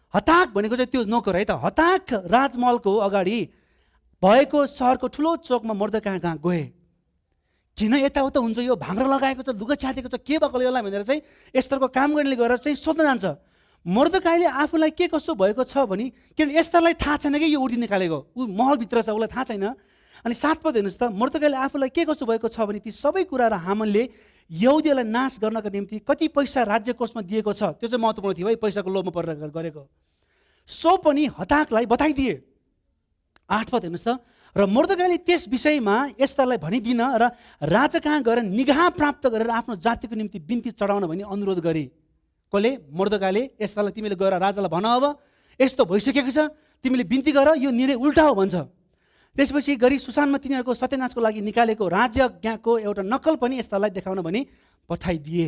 हताक भनेको चाहिँ त्यो नोकर है त। हताक राजमहलको अगाडि भएको सहरको ठुलो चोकमा मोर्देकाई कहाँ गए। किन यताउता हुन्छ, यो भाङ्रा लगाएको छ, लुगा च्यातेको छ, के भएको यसलाई भनेर चाहिँ एस्तरको काम गर्नेले गएर चाहिँ सोध्न जान्छ। मोर्देकाईले आफूलाई के कसो भएको छ भने किनभने एस्तरलाई थाहा छैन कि यो उडी निकालेको, ऊ महलभित्र छ, उसलाई थाहा छैन। अनि 7 पद हेर्नुहोस् त, मोर्देकाईले आफूलाई के कसो भएको छ भने ती सबै कुरा र हामनले यहुदीहरूलाई नाश गर्नको निम्ति कति पैसा राज्य कोषमा दिएको छ, त्यो चाहिँ महत्त्वपूर्ण थियो है, पैसाको लोभमा परेर गरेको। सो पनि हताकलाई बताइदिए। 8 पद हेर्नुहोस् त, र मोर्देकाईले त्यस विषयमा एस्तरलाई भनिदिन र राजा कहाँ गएर निगाह प्राप्त गरेर आफ्नो जातिको निम्ति बिन्ती चढाउन भनी अनुरोध गरे। कसले? मोर्देकाईले एस्तरलाई तिमीले गएर राजालाई भन अब यस्तो भइसकेको छ, तिमीले बिन्ती गर, यो निर्णय उल्टा हो भन्छ। त्यसपछि गरी सुसानमा तिनीहरूको सत्यनाशको लागि निकालेको राज्यज्ञाको एउटा नक्कल पनि एस्तरलाई देखाउन भनी पठाइदिए।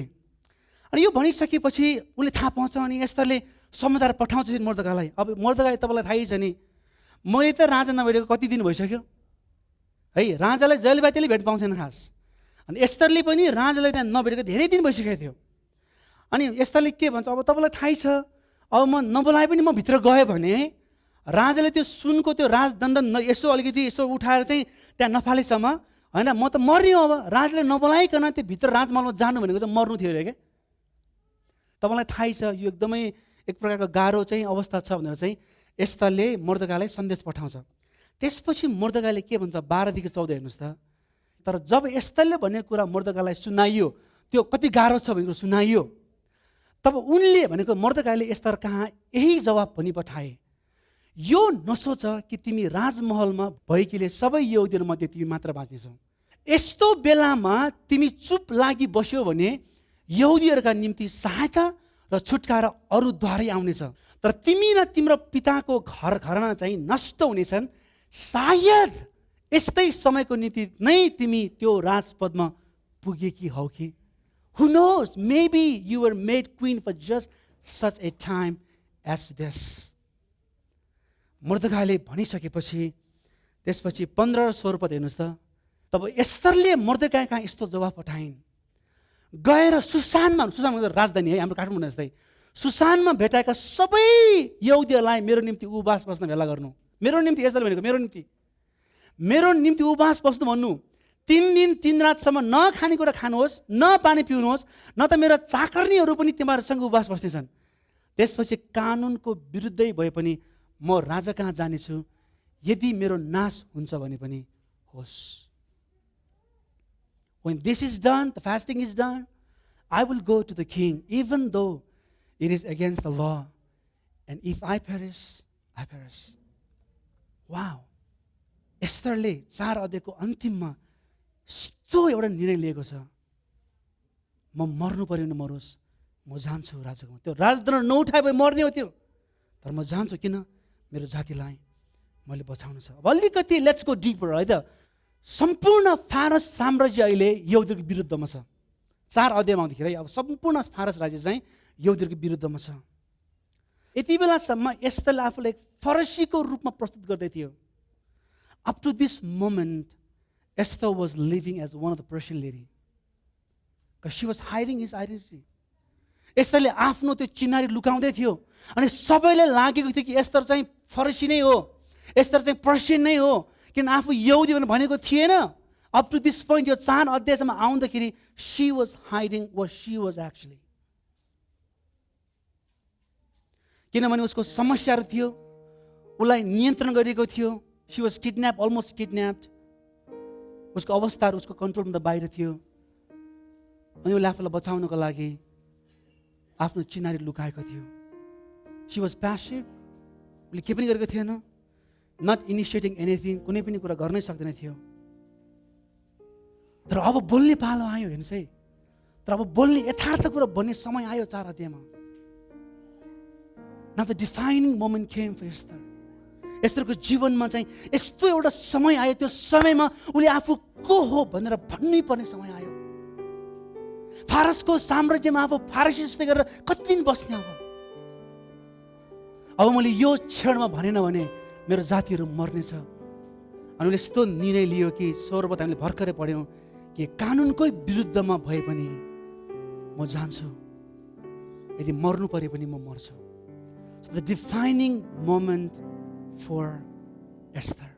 अनि यो भनिसकेपछि उसले थाहा पाउँछ अनि एस्तरले समाचार पठाउँछ मोर्देकाईलाई। अब मोर्देकाई तपाईँलाई थाहै छ नि, मैले त राजा नभेटेको कति दिन भइसक्यो है, राजालाई जहिलेबाटैले भेट पाउँथेन खास। अनि एस्तरले पनि राजालाई त्यहाँ नभेटेको धेरै दिन भइसकेको थियो। अनि एस्तरले के भन्छ, अब तपाईँलाई थाहै छ, अब म नबोलाए पनि म भित्र गएँ भने राजाले त्यो सुनको त्यो राजदण्ड यसो अलिकति यसो उठाएर चाहिँ त्यहाँ नफालेसम्म होइन, म त मर्ने हो। अब राजाले नबोलाइकन त्यो भित्र राजमहलमा जानु भनेको चाहिँ मर्नु थियो अरे क्या। तपाईँलाई थाहै छ यो एकदमै एक प्रकारको गाह्रो चाहिँ अवस्था छ भनेर चाहिँ एस्तरले मोर्देकाईलाई सन्देश पठाउँछ। त्यसपछि मोर्देकाईले के भन्छ 12देखि 14 हेर्नुहोस् त। तर जब एस्तरले भनेको कुरा मोर्देकाईलाई सुनाइयो, त्यो कति गाह्रो छ भनेको सुनाइयो, तब उनले भनेको मोर्देकाईले एस्तर कहाँ यही जवाब पनि पठाए, यो नसोच कि तिमी राजमहलमा भएकीले सबै यहुदीहरूमध्ये तिमी मात्र बाँच्नेछौ। यस्तो बेलामा तिमी चुप लागि बस्यो भने यहुदीहरूका निम्ति सहायता र छुटकारा अरूद्वारै आउनेछ, तर तिमी र तिम्रो पिताको घराना चाहिँ नष्ट हुनेछन्। सायद यस्तै समयको निम्ति नै तिमी त्यो राजपदमा पुगेकी हौ कि। Who knows, maybe you were made queen for just such a time as this. मोर्देकाईले भनिसकेपछि त्यसपछि 15 र 16 पद हेर्नुहोस् त। तब एस्तरले मोर्देकाई कहाँ यस्तो जवाब पठाइन्, गएर सुसानमा राजधानी है हाम्रो काठमाडौँ जस्तै सुसानमा भेटाएका सबै यहुदीहरूलाई मेरो निम्ति उपवास बस्न भेला गर्नु। मेरो निम्ति एस्तरले भनेको मेरो निम्ति उपवास बस्नु भन्नु। 3 दिन 3 रातसम्म न खानेकुरा खानुहोस्, न पानी पिउनुहोस्, न त मेरो चाकर्नीहरू पनि तिमीहरूसँग उपवास बस्नेछन्। त्यसपछि कानुनको विरुद्धै भए पनि म राजा कहाँ जानेछु, यदि मेरो नाश हुन्छ भने पनि होस्। When this is done, the fasting is done, I will go to the king, even though it is against the law. And if I perish, I perish. Wow! एस्तरले 4 अध्यायको अन्तिममा यस्तो एउटा निर्णय लिएको छ, म मर्नु पर्यो भने मरोस्, म जान्छु राजाको। त्यो राजदण्ड नउठाए भए मर्ने हो त्यो, तर म जान्छु। किन? मेरो जातिलाई मैले बचाउनु छ। अब अलिकति लेट्स गो डिपर है त। सम्पूर्ण फारस साम्राज्य अहिले यहुदीको विरुद्धमा छ। 4 अध्यायमा आउँदाखेरि अब सम्पूर्ण फारस राज्य चाहिँ यहुदीको विरुद्धमा छ। यति बेलासम्म एस्तरले आफूलाई फरसीको रूपमा प्रस्तुत गर्दै थियो। Up to this moment, Esther was living as one of the Persian lady, because she was hiding his identity. एस्तरले आफ्नो त्यो चिनारी लुकाउँदै थियो अनि सबैले लागेको थियो कि एस्तर चाहिँ फरसी नै हो, एस्तर चाहिँ पर्सियन नै हो, किन आफू यहुदी भनेको थिएन। अप टु दिस पोइन्ट यो 4 अध्यायसम्म आउँदाखेरि she was hiding what she was actually. किनभने उसको समस्याहरू थियो, उसलाई नियन्त्रण गरिएको थियो। She was kidnapped, almost kidnapped. उसको अवस्थाहरू उसको कन्ट्रोलमा बाहिर थियो अनि उसले आफूलाई बचाउनको लागि आफ्नो चिनारी लुकाएको थियो। She was passive. उसले के पनि गरेको थिएन, not initiating anything, कुनै पनि कुरा गर्नै सक्दैन थियो। तर अब बोल्ने पालो आयो हेर्नुहोस् है। तर अब बोल्ने यथार्थ कुरा भन्ने समय आयो 4 अध्यायमा. Now the defining moment came for Esther. एस्तरको जीवनमा चाहिँ यस्तो एउटा समय आयो, त्यो समयमा उले आफू को हो भनेर भन्नै पर्ने समय आयो. फारसको साम्राज्यमा आफू फारसी जस्तै गरेर कति दिन बस्ने हो. अब मैले यो क्षणमा भनेन भने मेरो जातिहरू मर्नेछ. अनि उसले यस्तो निर्णय लियो कि सर्वप्रथम हामीले भर्खरै पढ्यौँ कि कानुनकै विरुद्धमा भए पनि म जान्छु, यदि मर्नु परे पनि म मर्छु. So the defining moment for Esther.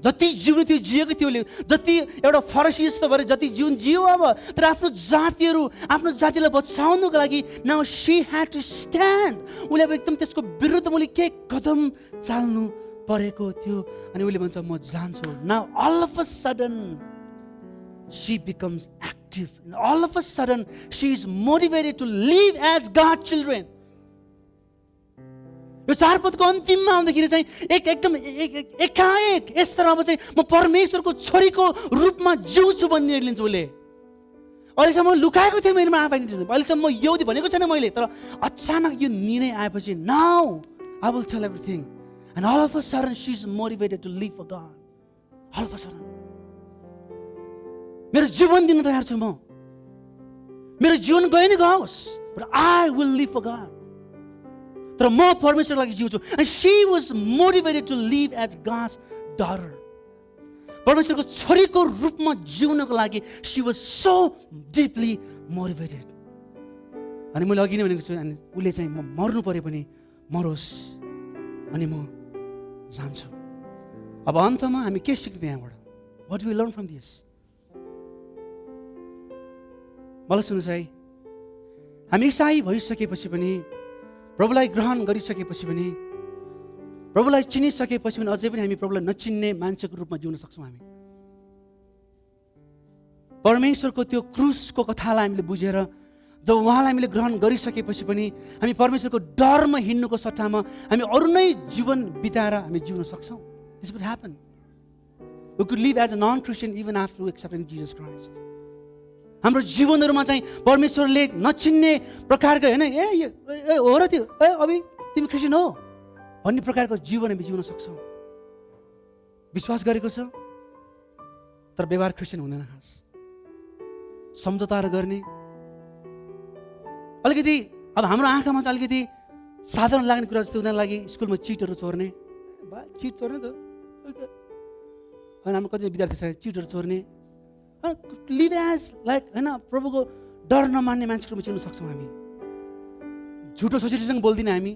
जति जिउनु थियो जिएको थियो, जति एउटा फरसी जस्तो भएर जति जीवन जियो अब, तर आफ्नो जातिलाई बचाउनको लागि now she had to stand. उसले अब एकदम त्यसको विरुद्धमा उसले के कदम चाल्नु परेको थियो. अनि उसले भन्छ म जान्छु. Now all of a sudden she becomes active. And all of a sudden she is motivated to live as God's children. यो 4 पदको अन्तिममा आउँदाखेरि चाहिँ एकदम एकाएक यस तरह अब चाहिँ म परमेश्वरको छोरीको रूपमा जिउँछु भन्ने निर्णय लिन्छ उसले. अहिलेसम्म लुकाएको थिएँ मेरो आफैले, अहिलेसम्म म यहुदी भनेको छैन मैले, तर अचानक यो निर्णय आएपछि now I will tell everything. And all of a sudden she is motivated to live for God. All of a sudden मेरो जीवन दिन तयार छु म. मेरो जीवन गए नि गओस्, but I will live for God. तर म परमेश्वरको लागि जिउँछु. And she was motivated to live as God's daughter. परमेश्वरको छोरीको रूपमा जिउनको लागि she was so deeply motivated. अनि मैले अघि नै भनेको छु, अनि उसले चाहिँ म मर्नु परे पनि मरोस्, अनि म जान्छु. अब अन्तमा हामी के सिक्ने यहाँबाट? What do we learn from this? मलाई सुन्नुहोस् है, हामी इसाई भइसकेपछि पनि, प्रभुलाई ग्रहण गरिसकेपछि पनि, प्रभुलाई चिनिसकेपछि पनि अझै पनि हामी प्रभुलाई नचिन्ने मान्छेको रूपमा जिउन सक्छौँ. हामी परमेश्वरको त्यो क्रुसको कथालाई हामीले बुझेर जब उहाँलाई हामीले ग्रहण गरिसकेपछि पनि हामी परमेश्वरको डरमा हिँड्नुको सट्टामा हामी अरू नै जीवन बिताएर हामी जिउन सक्छौँ. This would happen. We could live as a non-Christian even after accepting Jesus Christ. हाम्रो जीवनहरूमा चाहिँ परमेश्वरले नचिन्ने प्रकारको होइन, ए हो र त्यो अभि तिमी क्रिस्चियन हो भन्ने प्रकारको जीवन हामी जिउन सक्छौँ. विश्वास गरेको छ तर व्यवहार क्रिस्चियन हुँदैन. खास सम्झौताहरू गर्ने, अलिकति अब हाम्रो आँखामा चाहिँ अलिकति साधारण लाग्ने कुरा जस्तो उनीहरूको लागि स्कुलमा चिटहरू चोर्ने, चिट चोर्ने त, अनि हाम्रो कति विद्यार्थी छ चिटहरू चोर्ने, लिभ एज लाइक होइन प्रभुको डर नमान्ने मान्छेको रूपमा जिउन सक्छौँ. हामी झुटो सोसाइटीसँग बोल्दिनँ हामी,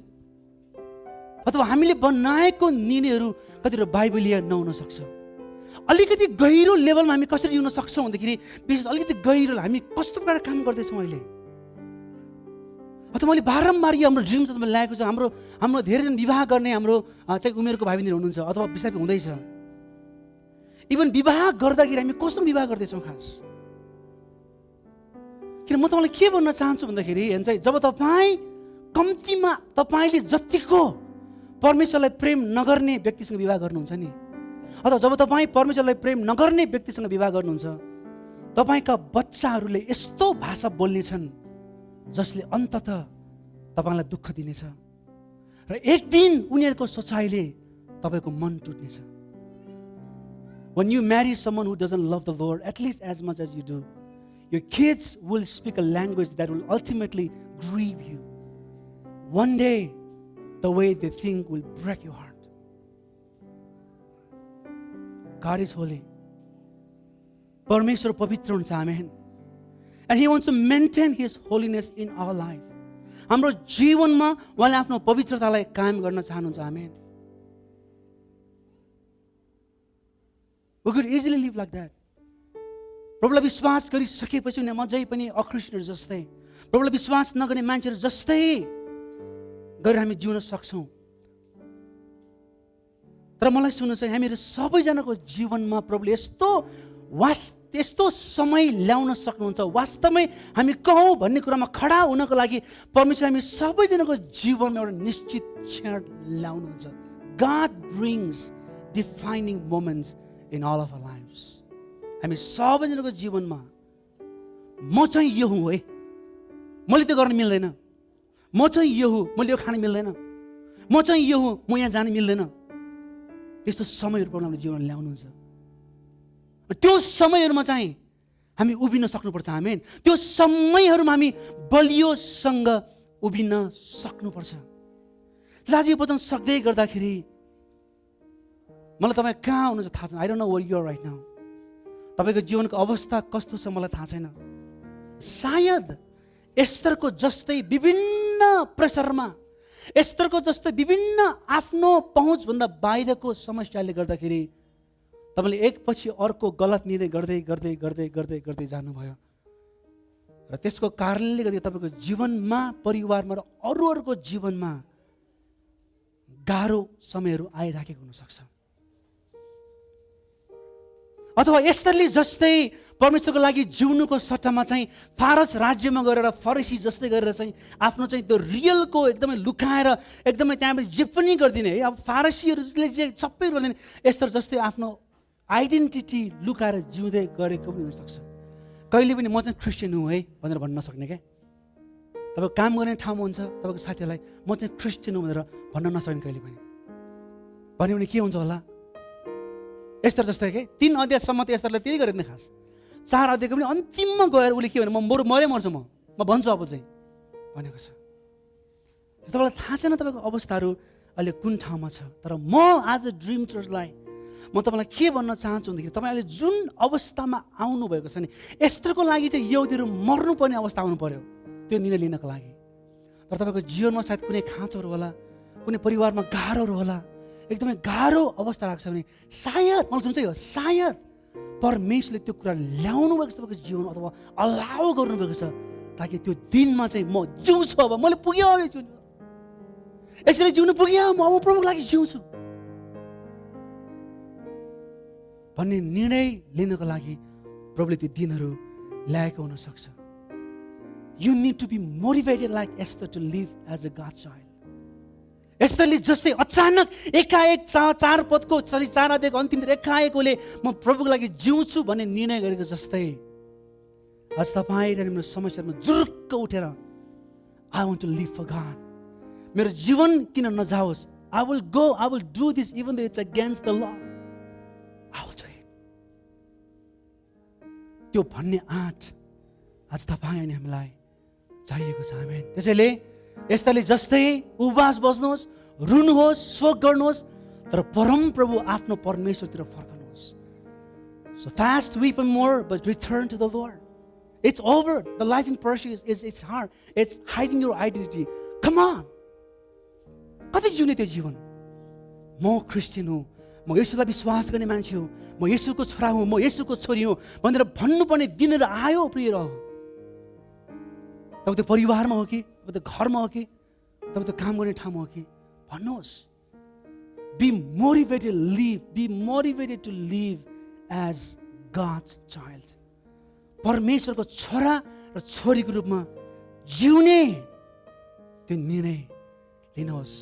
अथवा हामीले बनाएको निर्णयहरू कतिवटा बाइबलीय नहुन सक्छ. अलिकति गहिरो लेभलमा हामी कसरी जिउन सक्छौँ भन्दाखेरि विशेष अलिकति गहिरो हामी कस्तो प्रकारले काम गर्दैछौँ अहिले, अथवा मैले बारम्बार यो हाम्रो ड्रिम्स ल्याएको छ. हाम्रो धेरैजना विवाह गर्ने हाम्रो चाहिँ उमेरको भाइ बहिनीहरू हुनुहुन्छ अथवा बिस्तारै हुँदैछ. इभन विवाह गर्दाखेरि हामी कस्तो विवाह गर्दैछौँ खास, किन म तपाईँलाई के भन्न चाहन्छु भन्दाखेरि चाहिँ जब तपाईँ कम्तीमा तपाईँले जतिको परमेश्वरलाई प्रेम नगर्ने व्यक्तिसँग विवाह गर्नुहुन्छ नि, अथवा जब तपाईँ परमेश्वरलाई प्रेम नगर्ने व्यक्तिसँग विवाह गर्नुहुन्छ, तपाईँका बच्चाहरूले यस्तो भाषा बोल्नेछन् जसले अन्ततः तपाईँलाई दुःख दिनेछ र एक दिन उनीहरूको सोचाइले तपाईँको मन टुट्नेछ. When you marry someone who doesn't love the Lord at least as much as you do, your kids will speak a language that will ultimately grieve you. One day, the way they think will break your heart. God is holy. परमेश्वर पवित्र हुन्छ. आमेन. And He wants to maintain His holiness in our life. हाम्रो जीवनमा उहाँले आफ्नो पवित्रतालाई कायम गर्न चाहनुहुन्छ. आमेन. We could easily live like that. प्रभुलाई विश्वास गरिसकेपछि नि म अझै पनि अक्रिस्चियनहरू जस्तै, प्रभुलाई विश्वास नगर्ने मान्छेहरू जस्तै गरेर हामी जिउन सक्छौँ. तर मलाई सुन्नुहोस् है, हामीहरू सबैजनाको जीवनमा प्रभुले यस्तो समय ल्याउन सक्नुहुन्छ. वास्तवमै हामी कहौँ भन्ने कुरामा खडा हुनको लागि परमेश्वर हामी सबैजनाको जीवनमा एउटा निश्चित क्षण ल्याउनुहुन्छ. God brings defining moments in all of our lives. हामी सबैजनाको जीवनमा म चाहिँ यो हुँ है, मैले त्यो गर्न मिल्दैन, म चाहिँ यो हुँ, मैले यो खान मिल्दैन, म चाहिँ यो हुँ, म यहाँ जान मिल्दैन, त्यस्तो समयहरू प्रभुले हाम्रो जीवनमा ल्याउनुहुन्छ। त्यो समयहरूमा चाहिँ हामी उभिन सक्नुपर्छ। आमेन। त्यो समयहरूमा हामी बलियोसँग उभिन सक्नुपर्छ। आज यो वचन सक्दै गर्दाखेरि मलाई तपाईँ कहाँ हुनुहुन्छ थाहा छैन। I don't know where you are right now. तपाईँको जीवनको अवस्था कस्तो छ मलाई थाहा छैन। सायद एस्तरको जस्तै विभिन्न प्रेसरमा, एस्तरको जस्तै विभिन्न आफ्नो पहुँचभन्दा बाहिरको समस्याले गर्दाखेरि तपाईँले एकपछि अर्को गलत निर्णय गर्दै गर्दै गर्दै गर्दै गर्दै जानुभयो र त्यसको कारणले गर्दा तपाईँको जीवनमा, परिवारमा र अरूहरूको जीवनमा गाह्रो समयहरू आइराखेको हुनसक्छ। अथवा एस्तरले जस्तै परमेश्वरको लागि जिउनुको सट्टामा चाहिँ फारस राज्यमा गएर फरिसी जस्तै गरेर चाहिँ आफ्नो चाहिँ त्यो रियलको एकदमै लुकाएर एकदमै त्यहाँबाट जे पनि गरिदिने है। अब फारसीहरूले जे सबै गरिदिने, एस्तर जस्तै आफ्नो आइडेन्टिटी लुकाएर जिउँदै गरेको पनि हुनसक्छ। कहिले पनि म चाहिँ क्रिस्चियन हुँ है भनेर भन्न नसक्ने क्या। तपाईँको काम गर्ने ठाउँमा हुन्छ, तपाईँको साथीहरूलाई म चाहिँ क्रिस्चियन हुँ भनेर भन्न नसक्ने कहिले पनि। भन्यो भने के हुन्छ होला? एस्तर जस्तै के 3 अध्यायसम्म त एस्तरले त्यही गरेन खास। 4 अध्यायको पनि अन्तिममा गएर उसले के भने म मरै मर्छु, म भन्छु अब चाहिँ भनेको छ। तपाईँलाई थाहा छैन तपाईँको अवस्थाहरू अहिले कुन ठाउँमा छ। तर म आज ड्रिम चर्चलाई म तपाईँलाई के भन्न चाहन्छु भन्दाखेरि तपाईँ अहिले जुन अवस्थामा आउनुभएको छ नि, एस्तरको लागि चाहिँ यहुदीहरू मर्नुपर्ने अवस्था आउनु पर्यो त्यो निर्णय लिनको लागि। तर तपाईँको जीवनमा सायद कुनै खाँचोहरू होला, कुनै परिवारमा गाह्रोहरू होला, एकदमै गाह्रो अवस्था लाग्छ भने सायद मलाई सुन्छ यो, सायद परमेश्वरले त्यो कुरा ल्याउनु भएको छ तपाईँको जीवन, अथवा अलाउ गर्नुभएको छ ताकि त्यो दिनमा चाहिँ म जिउँछु, अब मैले पुग्यो, यसरी जिउनु पुग्यो, म अब प्रभुको लागि जिउँछु भन्ने निर्णय लिनको लागि प्रभुले त्यो दिनहरू ल्याएको हुनसक्छ। You need to be motivated like Esther to live as a God child. एस्तरले जस्तै अचानक एकाएक 4 पदको 4 अध्यायको अन्तिमतिर एकाएक उसले म प्रभुको लागि जिउँछु भन्ने निर्णय गरेको जस्तै आज तपाईँ र मेरो समस्यामा जुरुक्क उठेर I want to live for God, मेरो जीवन किन नजाओस्, I will go, I will do this even though it's against the law, I will do it, त्यो भन्ने आँट आज तपाईँ अनि हामीलाई चाहिएको छ। आमेन। त्यसैले एस्तरले जस्तै उपवास बस्नुहोस्, रुनुहोस्, शोक गर्नुहोस्, तर परम प्रभु आफ्नो परमेश्वरतिर फर्कनुहोस्। So fast, weep and mourn, but return to the Lord. It's over. The life in pursuit is hard. It's hiding your identity. Come on. कति जिउने त्यो जीवन? म क्रिस्चियन हुँ, म येशूलाई विश्वास गर्ने मान्छे हुँ, म येशूको छोरा हुँ, म येशूको छोरी हुँ भनेर भन्नुपर्ने दिनहरू आयो प्रियहरू। तपाईँ त्यो परिवारमा हो कि, तपाईँ त्यो घरमा हो कि, तपाईँ त्यो काम गर्ने ठाउँमा हो कि, भन्नुहोस्। Be motivated to live as God's child. परमेश्वरको छोरा र छोरीको रूपमा जिउने त्यो निर्णय लिनुहोस्।